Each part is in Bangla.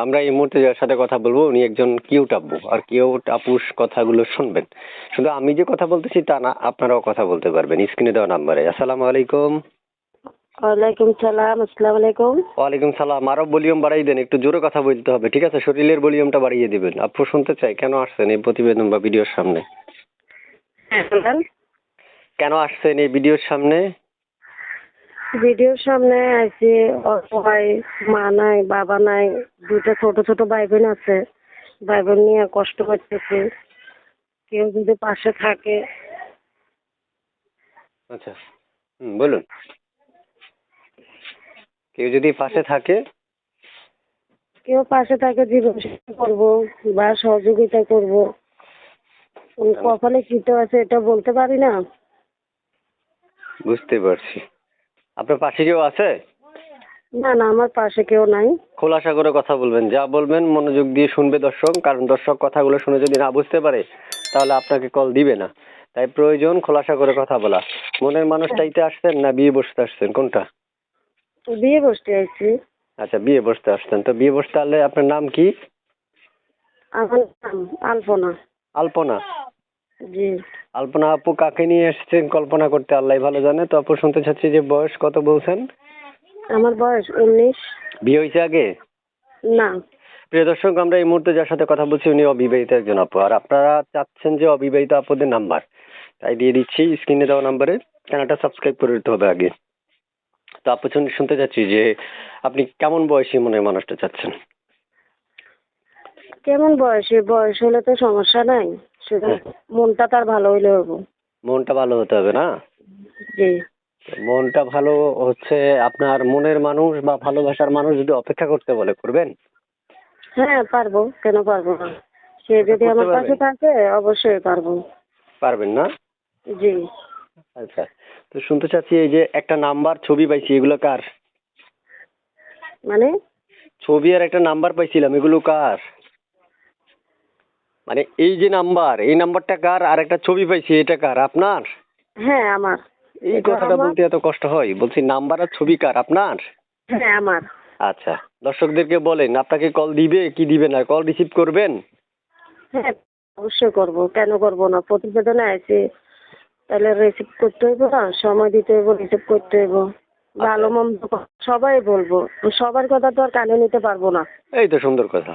আমরা এই মুহূর্তে যার সাথে কথা বলবো উনি একজন কিউট আব্বু, আর কিউট আপুর কথাগুলো শুনবেন। শুধু আমি যে কথা বলতেছি তা না, আপনারাও কথা বলতে পারবেন স্ক্রিনে দেওয়া নাম্বারে। আসসালামু আলাইকুম। ওয়ালাইকুম সালাম। আসসালামু আলাইকুম। ওয়ালাইকুম সালাম। আরো ভলিউম বাড়াই দেন, একটু জোরে কথা বলতে হবে, ঠিক আছে? শরীরের ভলিউমটা বাড়িয়ে দিবেন। আপু শুনতে চাই কেন আসছেন এই প্রতিবেদন বা ভিডিওর সামনে? হ্যাঁ বলেন। কেন আসছেন এই ভিডিওর সামনে? ভিডিওর সামনে আছি, অসহায় মা নাই, বাবা নাই, দুটো ছোট ছোট ভাই বোন আছে। ভাই বোন নিয়ে কষ্ট করতেছি, কেউ যদি পাশে থাকে। আচ্ছা, বলুন। কেউ যদি পাশে থাকে? কেউ পাশে থাকে জীবন সাথী করবো বা সহযোগিতা করবো। কপালে কি তো আছে এটা বলতে পারি না। বুঝতে পারছি। আপনার পাশে কেউ আছে? না না, আমার পাশে কেউ নাই। খোলাসা করে কথা বলবেন, যা বলবেন মনোযোগ দিয়ে শুনবে দর্শক, কারণ দর্শক কথাগুলো শুনে যদি না বুঝতে পারে তাহলে আপনাকে কল দিবে না। তাই প্রয়োজন খোলাসা করে কথা বলা। মনের মানুষ চাইতে আসছেন না বিয়ে বসতে আসছেন, কোনটা? বিয়ে বসতে আছি। আচ্ছা, বিয়ে বসতে আসছেন। তো বিয়ে বসতে আসলে আপনার নাম কি? আমার নাম আলপনা। আলপনা? জি। আলপনা আপু কাকে নিয়ে এসেছেন কল্পনা করতে আল্লাহ ভালো জানে। তো আপু শুনতে চাচ্ছি যে বয়স কত বলছেন? আমার বয়স 19। বিয়ে হয়েছে আগে? না। প্রিয় দর্শক, আমরা এই মুহূর্তে যার সাথে কথা বলছি উনি অবিবাহিত একজন আপু, আর আপনারা চাচ্ছেন যে অবিবাহিত আপুদের নাম্বার, তাই দিয়ে দিচ্ছি স্ক্রিনে দেওয়া নাম্বারে। চ্যানেলটা সাবস্ক্রাইব করে দিতে হবে আগে। তো আপু শুনতে চাচ্ছি যে আপনি কেমন বয়সী মনের মানুষটা চাচ্ছেন? কেমন বয়সে? বয়স হলে তো সমস্যা নাই, শুধু মনটা তার ভালো হইলে হবো। মনটা ভালো হতে হবে না? জি। মনটা ভালো হচ্ছে আপনার মনের মানুষ বা ভালোবাসার মানুষ যদি অপেক্ষা করতে বলে করবেন? হ্যাঁ পারবো, কেন পারবো না? সে ওটা যদি করতে আমার পাশে পারবেন? থাকে অবশ্যই পারবো। পারবেন না? জি। আচ্ছা, তো শুনতে চাচ্ছি এই যে একটা নাম্বার ছবি পাইছি, এগুলো কার? মানে? ছবি আর একটা নাম্বার পাইছিলাম, এগুলো কার? মানে এই যে নাম্বার, এই নাম্বারটা কার? আর একটা ছবি পাইছি, এটা কার? আপনার? হ্যাঁ আমার। এই এটা কথাটা আমার। বলতে এত কষ্ট হয়? বলছি নাম্বার আর ছবি কার? আপনার? হ্যাঁ আমার। আচ্ছা, দর্শকদেরকে বলেন আপনাকে কল দিবে কি দিবে না, কল রিসিভ করবেন? হ্যাঁ অবশ্যই করবো, কেন করবো না? প্রতিবেদনে আছে, তাহলে রিসিভ করতে হইব না? সময় দিতে হইব, রিসিভ করতে হইব। ভালো মন্দ সবাই বলবো, সবার কথা তো আর কানে নিতে পারবো না। এই তো সুন্দর কথা,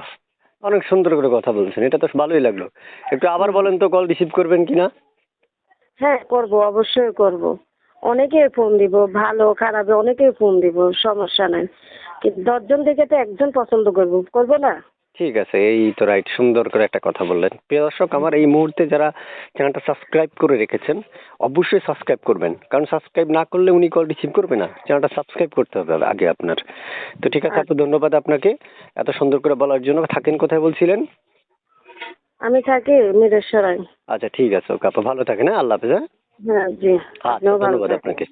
অনেক সুন্দর করে কথা বলছেন, এটা তো ভালোই লাগলো। একটু আবার বলেন তো কল রিসিভ করবেন কিনা। হ্যাঁ করবো, অবশ্যই করবো। অনেকেই ফোন দিব, ভালো খারাপে অনেকেই ফোন দিব, সমস্যা নাই। কিন্তু 10 জন থেকে তো একজন পছন্দ করবো, করবো না? ঠিক আছে, এই তো রাইট, সুন্দর করে একটা কথা বললেন। প্রিয় দর্শক, আমার এই মুহূর্তে যারা চ্যানেলটা সাবস্ক্রাইব করে রেখেছেন অবশ্যই সাবস্ক্রাইব করবেন, কারণ সাবস্ক্রাইব না করলে উনি কল রিসিভ করবে না। চ্যানেলটা সাবস্ক্রাইব করতে হবে আগে আপনার। তো ঠিক আছে আপু, ধন্যবাদ আপনাকে এত সুন্দর করে বলার জন্য। থাকেন কোথায় বলছিলেন? আমি থাকি মিরেশ্বরায়। আচ্ছা ঠিক আছে, ওকে আপু, ভালো থাকেন। হ্যাঁ, আল্লাহ হাফেজ। হ্যাঁ, হ্যাঁ জি। আচ্ছা, আপনিও ভালো ধন্যবাদ থাকেন। আপনাকে।